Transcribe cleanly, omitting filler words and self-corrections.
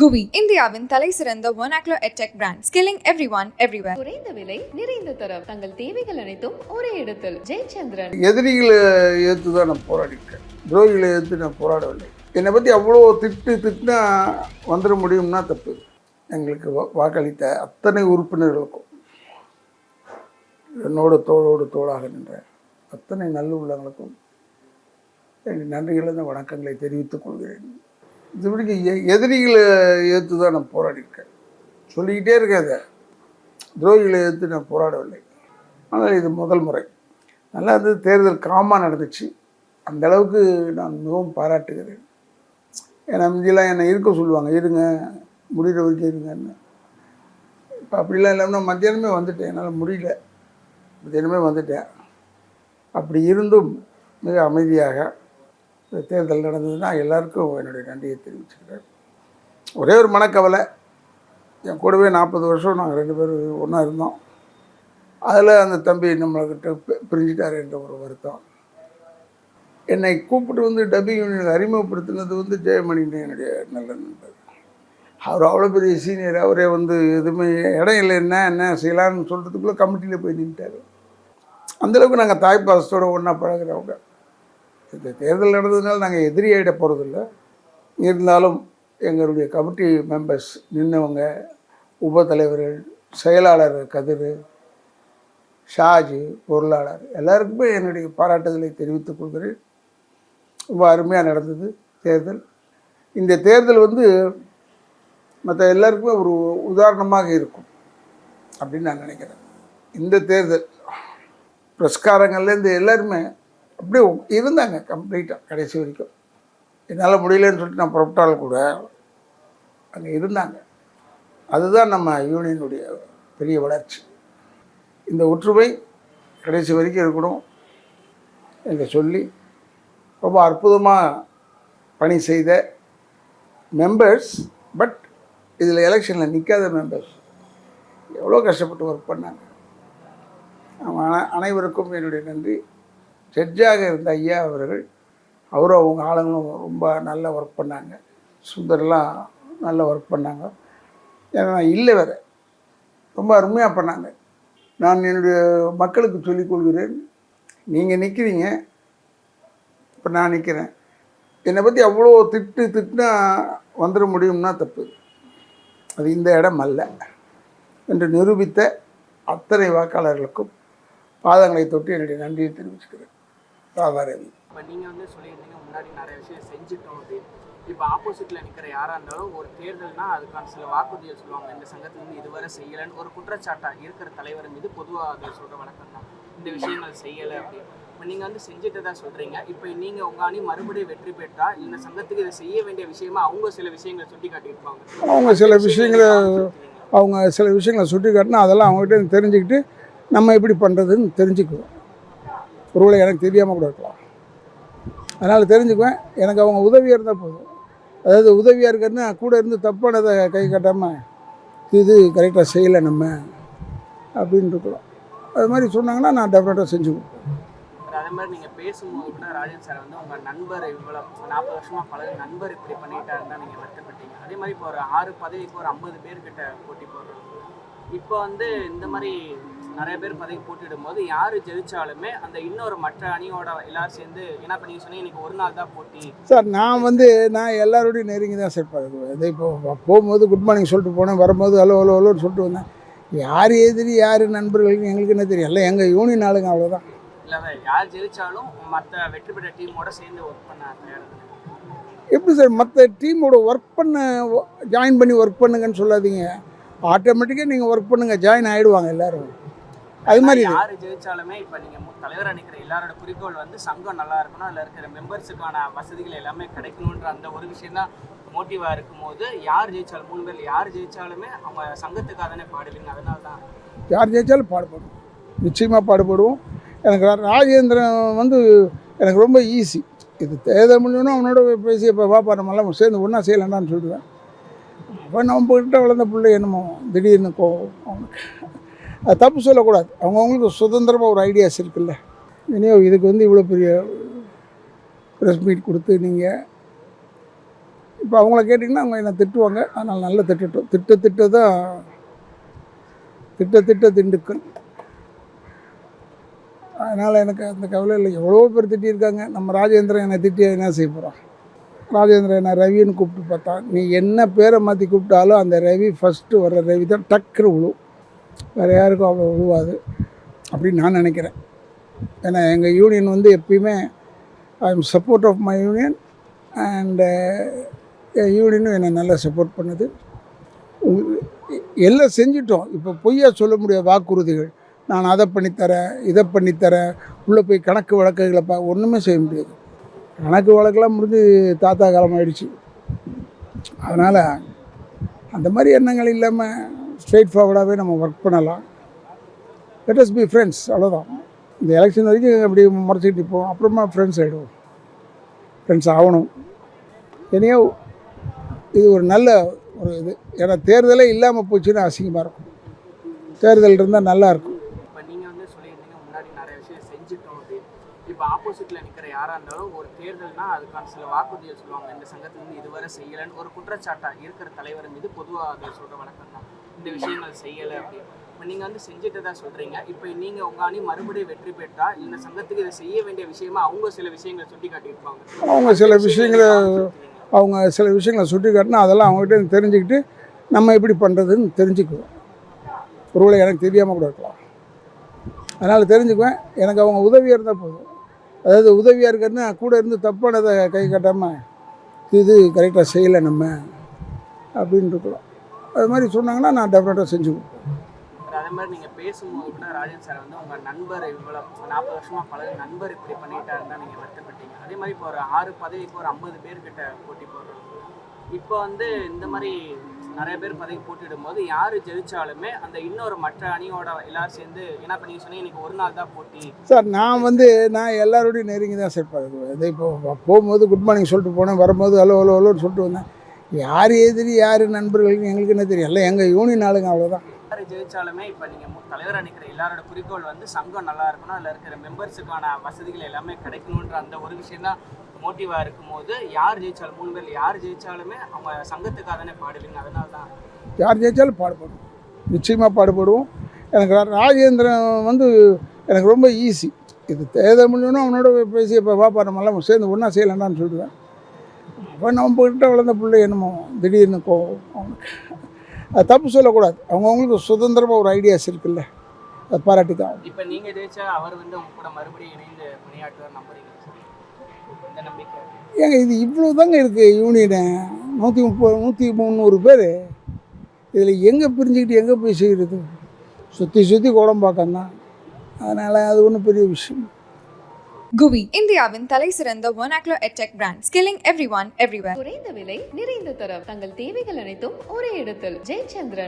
GUI இந்தியாவின் தலைசிறந்த vernacular edtech brand, scaling everyone everywhere. குறைந்த விலை நிறைந்த தரம் தங்கள் தேவைகள் அனைத்தும் ஒரே இடத்தில். ஜெயச்சந்திரன். எதிரிகளை ஏற்று தான் நான் போராடிருக்கேன், துரோகிகளை ஏற்று நான் போராடவில்லை. என்னை பற்றி அவ்வளோ திட்டுனா வந்துட முடியும்னா தப்பு. எங்களுக்கு வாக்களித்த அத்தனை உறுப்பினர்களுக்கும், என்னோட தோளோடு தோளாக நின்ற அத்தனை நல்ல உள்ளங்களுக்கும் என் நன்றிகளை வணக்கங்களை தெரிவித்துக் கொள்கிறேன். இதுபடிக்கு எதிரிகளை ஏற்று தான் நான் போராடியிருக்கேன், சொல்லிக்கிட்டே இருக்கேன். அதை துரோகிகளை ஏற்று நான் போராடவில்லை. ஆனால் இது முதல் முறை நல்லா இருந்தது. தேர்தல் காமாக நடந்துச்சு, அந்த அளவுக்கு நான் மிகவும் பாராட்டுகிறேன். ஏன்னா முந்தியெல்லாம் என்னை இருக்க சொல்லுவாங்க, இருங்க முடிகிற வரைக்கும் இருங்கன்னு. இப்போ அப்படிலாம் இல்லாமல் மத்தியானமே வந்துட்டேன், என்னால் முடியல, மத்தியானமே வந்துட்டேன். அப்படி இருந்தும் மிக அமைதியாக இந்த தேர்தல் நடந்ததுன்னா எல்லாருக்கும் என்னுடைய நன்றியை தெரிவிச்சுக்கிறேன். ஒரே ஒரு மனக்கவலை, என் கூடவே 40 வருஷம் நாங்கள் 2 பேரும் ஒன்றா இருந்தோம். அதில் அந்த தம்பி நம்மள்கிட்ட பிரிஞ்சிட்டார் என்ற ஒரு வருத்தம். என்னை கூப்பிட்டு வந்து டப்பிங் யூனியனுக்கு அறிமுகப்படுத்தினது ஜெயமணின்னு என்னுடைய நல்ல நண்பர். அவர் அவ்வளோ பெரிய சீனியர். அவரே எதுவுமே இடம் இல்லை, என்ன செய்யலான்னு சொல்கிறதுக்குள்ளே கமிட்டியில் போய் நின்ட்டார். அந்தளவுக்கு நாங்கள் தாய்ப்பாசத்தோடு ஒன்றா பழகிறவங்க. இந்த தேர்தல் நடந்ததுனால நாங்கள் எதிரியாயிட போகிறதில்ல. இருந்தாலும் எங்களுடைய கமிட்டி மெம்பர்ஸ் நின்றவங்க, உபத்தலைவர்கள், செயலாளர் கதிர், ஷாஜி, பொருளாளர், எல்லாருக்குமே என்னுடைய பாராட்டுதலை தெரிவித்துக் கொள்கிறேன். ரொம்ப அருமையாக நடந்தது தேர்தல். இந்த தேர்தல் மற்ற எல்லாருக்குமே ஒரு உதாரணமாக இருக்கும் அப்படின்னு நான் நினைக்கிறேன். இந்த தேர்தல் பிரஸ்காரங்கள்லேருந்து எல்லாருமே அப்படியே இருந்தாங்க கம்ப்ளீட்டாக கடைசி வரைக்கும். என்னால் முடியலன்னு சொல்லிட்டு நான் புறப்பட்டால் கூட அங்கே இருந்தாங்க. அதுதான் நம்ம யூனியனுடைய பெரிய வளர்ச்சி. இந்த ஒற்றுமை கடைசி வரைக்கும் இருக்கணும் என்று சொல்லி ரொம்ப அற்புதமாக பணி செய்த மெம்பர்ஸ், பட் இதில் எலெக்ஷனில் நிற்காத மெம்பர்ஸ் எவ்வளோ கஷ்டப்பட்டு ஒர்க் பண்ணாங்க. அனைவருக்கும் என்னுடைய நன்றி. ஜட்ஜாக இருந்த ஐயா அவர்கள், அவரும் அவங்க ஆளுங்களும் ரொம்ப நல்லா ஒர்க் பண்ணாங்க. சுந்தரெலாம் நல்லா ஒர்க் பண்ணாங்க. ஏன்னா இல்லை வேறு ரொம்ப அருமையாக பண்ணாங்க. நான் என்னுடைய மக்களுக்கு சொல்லிக் கொள்கிறேன், நீங்கள் நிற்கிறீங்க, இப்போ நான் நிற்கிறேன். என்னை பற்றி அவ்வளோ திட்டுனா வந்துட முடியும்னா தப்பு. அது இந்த இடம் அல்ல என்று நிரூபித்த அத்தனை வாக்காளர்களுக்கும் பாதங்களை தொட்டு என்னுடைய நன்றியை தெரிவிச்சுக்கிறேன். ராதாரவி. இப்போ நீங்கள் சொல்லியிருந்தீங்க முன்னாடி நிறைய விஷயம் செஞ்சுட்டோம் அப்படின்னு. இப்போ ஆப்போசிட்டில் நிற்கிற யாராக இருந்தாலும் ஒரு தேர்தல்னா அதுக்கான சில வாக்குறுதிகள் சொல்லுவாங்க, இந்த சங்கத்துலேருந்து இதுவரை செய்யலைன்னு ஒரு குற்றச்சாட்டாக இருக்கிற தலைவர் மீது பொதுவாக அதை சொல்கிற வழக்கம் தான், இந்த விஷயங்கள் செய்யலை அப்படின்னு. இப்போ நீங்கள் செஞ்சுட்டு தான் சொல்கிறீங்க. இப்போ நீங்கள் உங்கள் அணி மறுபடியும் வெற்றி பெற்றால் இந்த சங்கத்துக்கு இதை செய்ய வேண்டிய விஷயமா அவங்க சில விஷயங்களை சுட்டி காட்டியிருப்பாங்க. அவங்க சில விஷயங்களை சுட்டி காட்டினா அதெல்லாம் அவங்ககிட்ட தெரிஞ்சுக்கிட்டு நம்ம எப்படி பண்ணுறதுன்னு தெரிஞ்சுக்குவோம். ஒருவேளை எனக்கு தெரியாமல் கூட இருக்கலாம், அதனால் தெரிஞ்சுக்குவேன். எனக்கு அவங்க உதவியாக இருந்தால் போதும். அதாவது உதவியாக இருக்கிறதுனா கூட இருந்து தப்பானதை கை காட்டாமல் இது கரெக்டாக செய்யலை நம்ம அப்படின்னு இருக்கலாம். அது மாதிரி சொன்னாங்கன்னா நான் டெஃபினட்டாக செஞ்சு கொடுப்பேன். அதே மாதிரி நீங்கள் பேசும்போது கூட ராஜன் சார் உங்கள் நண்பர் இவ்வளோ 40 வருஷமாக பழக நண்பர் இப்படி பண்ணிட்டாருன்னு தான் நீங்கள் வருத்தப்பட்டீங்க. அதே மாதிரி இப்போ ஒரு 6 பதவிக்கு ஒரு 50 பேர்கிட்ட போட்டி போடுறோம். இப்போ இந்த மாதிரி நிறைய பேர் பதவி போட்டிடும் போது யார் ஜெயிச்சாலுமே அந்த இன்னொரு மற்ற அணியோட எல்லாரும் சேர்ந்து, ஏன்னா இப்போ நீங்கள் சொன்னீங்க இன்றைக்கி ஒரு நாள் தான் போட்டி சார். நான் எல்லாரோடையும் நெருங்கி தான் சார் பழகுவேன். இதே இப்போ போகும்போது குட் மார்னிங் சொல்லிட்டு போனேன், வரும்போது ஹலோன்னு சொல்லிட்டு வந்தேன். யார் எதிரி யார் நண்பர்களுக்கு எங்களுக்கு என்ன தெரியும், எல்லாம் எங்கள் யூனியன் ஆளுங்க, அவ்வளோதான். இல்லை யார் ஜெயிச்சாலும் மற்ற வெற்றி பெற்ற டீமோட சேர்ந்து ஒர்க் பண்ண எப்படி சார் மற்ற டீமோட ஜாயின் பண்ணி ஒர்க் பண்ணுங்கன்னு சொல்லாதீங்க. ஆட்டோமேட்டிக்காக நீங்கள் ஒர்க் பண்ணுங்கள், ஜாயின் ஆகிடுவாங்க எல்லோரும். அது மாதிரி யார் ஜெயிச்சாலுமே இப்போ நீங்கள் தலைவராக நிற்கிற எல்லாரோட குறிக்கோள் சங்கம் நல்லா இருக்கணும், அதில் இருக்கிற மெம்பர்ஸுக்கான வசதிகள் எல்லாமே கிடைக்கணுன்ற அந்த ஒரு விஷயம் தான் மோட்டிவாக இருக்கும்போது யார் ஜெயிச்சாலும் 3 பேர் யார் ஜெயிச்சாலுமே அவங்க சங்கத்துக்காக தானே பாடுவீங்க. அதனால தான் யார் ஜெயிச்சாலும் பாடுபடுவோம், நிச்சயமாக பாடுபடுவோம். எனக்கு ராஜேந்திரன் எனக்கு ரொம்ப ஈஸி. இது தேர்தல் முடிஞ்சோன்னா அவனோட பேசி இப்போ பாப்பா நம்மளாம் சேர்ந்து ஒன்றா செய்யலான்னு சொல்லுவேன். அப்போ நம்மகிட்ட வளர்ந்த பிள்ளை என்னமோ திடீர்னு அவனுக்கு அது தப்பு சொல்லக்கூடாது. அவங்கவுங்களுக்கு சுதந்திரமாக ஒரு ஐடியாஸ் இருக்குல்ல. இதுக்கு இவ்வளோ பெரிய ப்ரெஸ் மீட் கொடுத்து நீங்கள் இப்போ அவங்கள கேட்டிங்கன்னா அவங்க என்னை திட்டுவாங்க. அதனால் நல்லா திட்டட்டும். திட்ட திண்டுக்கல். அதனால் எனக்கு அந்த கவலை இல்லை. எவ்வளோ பேர் திட்டியிருக்காங்க. நம்ம ராஜேந்திரன் என்னை திட்டி என்ன செய்ய போகிறான்? ராஜேந்திரன் என்ன ரவின்னு கூப்பிட்டு பார்த்தா, நீ என்ன பேரை மாற்றி கூப்பிட்டாலும் அந்த ரவி ஃபஸ்ட்டு வர்ற ரவி தான் டக்குன்னு விழுவும். வேறு யாருக்கும் அவ்வளோ விழுவாது அப்படின்னு நான் நினைக்கிறேன். ஏன்னா எங்கள் யூனியன் வந்து எப்பயுமே I am support of my union and என் யூனியனும் என்னை நல்லா சப்போர்ட் பண்ணுது. எல்லாம் செஞ்சிட்டோம். இப்போ பொய்யா சொல்ல முடியாது வாக்குறுதிகள். நான் அதை பண்ணித்தரேன், இதை பண்ணித்தரேன், உள்ளே போய் கணக்கு வழக்குகளை ஒன்றுமே செய்ய முடியாது. கணக்கு வழக்கெல்லாம் முடிஞ்சு தாத்தா காலம் ஆயிடுச்சு. அதனால் அந்த மாதிரி எண்ணங்கள் இல்லாமல் ஸ்ட்ரெயிட் ஃபார்வர்டாகவே நம்ம ஒர்க் பண்ணலாம். லெட் அஸ் பி ஃப்ரெண்ட்ஸ், அவ்வளோதான். இந்த எலெக்ஷன் வரைக்கும் அப்படி முறைச்சிக்கிட்டு இருப்போம். அப்புறமா ஃப்ரெண்ட்ஸ் ஆகிடுவோம். ஃப்ரெண்ட்ஸ் ஆகணும். இனியோ இது ஒரு நல்ல ஒரு இது. ஏன்னா தேர்தலே இல்லாமல் போச்சுன்னா அசிங்கமாக இருக்கும். தேர்தல் இருந்தால் நல்லாயிருக்கும். இப்போ நீங்கள் வந்து சொல்லியிருந்தீங்க முன்னாடி நிறைய விஷயம் செஞ்சுட்டோம் அப்படின்னு. இப்போ ஆப்போசிட்டில் நிற்கிற யாராக இருந்தாலும் ஒரு தேர்தல்னா அதுக்கான சில வாக்குறுதிகள் சொல்லுவாங்க. இந்த சங்கத்துலேருந்து இதுவரை செய்யலைன்னு ஒரு குற்றச்சாட்டாக இருக்கிற தலைவர் மீது பொதுவாக அதை சொல்கிற வழக்கம் தான். இந்த விஷயங்கள் செய்யலை அப்படின்னு. இப்போ நீங்கள் வந்து செஞ்சுட்டு தான் சொல்கிறீங்க. இப்போ நீங்கள் உங்கள் அணி மறுபடியும் வெற்றி பெற்றால் இந்த சங்கத்துக்கு இதை செய்ய வேண்டிய விஷயமா அவங்க சில விஷயங்களை சுட்டி காட்டியிருப்பாங்க. அவங்க சில விஷயங்களை சுட்டி காட்டினா அதெல்லாம் அவங்ககிட்ட தெரிஞ்சுக்கிட்டு நம்ம எப்படி பண்ணுறதுன்னு தெரிஞ்சுக்குவோம். ஒருவேளை எனக்கு தெரியாமல் கூட இருக்கலாம். அதனால் தெரிஞ்சுக்குவேன். எனக்கு அவங்க உதவியாக இருந்தால் போதும். அதாவது உதவியாக இருக்கிறதுனா கூட இருந்து தப்பானதை கை காட்டாமல் இது கரெக்டாக செய்யலை நம்ம அப்படின்னு இருக்கலாம். அது மாதிரி சொன்னாங்கன்னா நான் டெஃபினட்டாக செஞ்சு கொடுப்பேன். அதே மாதிரி நீங்கள் பேசும்போது கூட ராஜன் சார் வந்து உங்கள் நண்பர் இவ்வளோ 40 வருஷமாக பழக நண்பர் இப்படி பண்ணிட்டாருன்னு தான் நீங்கள் வருத்தப்பட்டீங்க. அதே மாதிரி இப்போ ஒரு 6 பதவிக்கு ஒரு 50 பேர்கிட்ட போட்டி போடுறோம். இப்போ வந்து இந்த மாதிரி நிறைய பேர் பதவி போட்டிடும் போது யார் ஜெயிச்சாலுமே அந்த இன்னொரு மற்ற அணியோட எல்லாரும் சேர்ந்து, ஏன்னா இப்போ நீங்கள் சொன்னீங்க இன்றைக்கி ஒரு நாள் தான் போட்டி சார். நான் எல்லாரோடையும் நெருங்கி தான் சார் பழகுவேன். இதே இப்போ போகும்போது குட் மார்னிங் சொல்லிட்டு போனேன், வரும்போது ஹலோன்னு சொல்லிட்டு வந்தேன். யார் எதிரி யார் நண்பர்களுக்கு எங்களுக்கு என்ன தெரியும். எல்லாம் எங்கள் யூனியன் ஆளுங்க, அவ்வளோதான். யார் ஜெயிச்சாலுமே இப்போ நீங்கள் தலைவராக நிற்கிற எல்லாரோட குறிக்கோள் வந்து சங்கம் நல்லா இருக்கணும், அதில் இருக்கிற மெம்பர்ஸுக்கான வசதிகள் எல்லாமே கிடைக்கணுன்ற அந்த ஒரு விஷயம் தான் மோட்டிவாக இருக்கும்போது யார் ஜெயிச்சாலும் 3 பேர் யார் ஜெயிச்சாலுமே அவங்க சங்கத்துக்காக தானே பாடுவீங்க. அதனால தான் யார் ஜெயிச்சாலும் பாடுபடுவோம், நிச்சயமாக பாடுபடுவோம். எனக்கு ராஜேந்திரன் வந்து எனக்கு ரொம்ப ஈஸி. இது தேர்தல் முடிஞ்சோன்னா அவனோட பேசி இப்போ வாப்பா நம்மளாம் சேர்ந்து ஒன்றா செய்யலான்னு சொல்லுவேன். அப்போ நம்மகிட்ட வளர்ந்த பிள்ளை என்னமோ திடீர்னு அவனுக்கு அது தப்பு சொல்லக்கூடாது. அவங்கவுங்களுக்கு சுதந்திரமாக ஒரு ஐடியாஸ் இருக்குல்ல, அதை பாராட்டிதான். இப்போ நீங்கள் ஜெயிச்சா அவர் வந்து அவங்க கூட மறுபடியும் இணைந்து பணியாற்றுவார் நம்புறீங்க? இந்த நம்பிக்கை ஏங்க இது இவ்வளோ தாங்க இருக்குது யூனியனு. 130-130 பேர். இதில் எங்கே பிரிஞ்சுக்கிட்டு எங்கே போய் செய்கிறது? சுற்றி கோடம்பாக்கம் தான். அதனால் அது ஒன்றும் பெரிய விஷயம். GUI, இந்தியாவின் தலை சிறந்த vernacular edtech brand, skilling everyone everywhere. குறைந்த விலை, நிறைந்த தரம். தங்கள் தேவைகள் அனைத்தும் ஒரே இடத்தில். ஜெயச்சந்திரன்.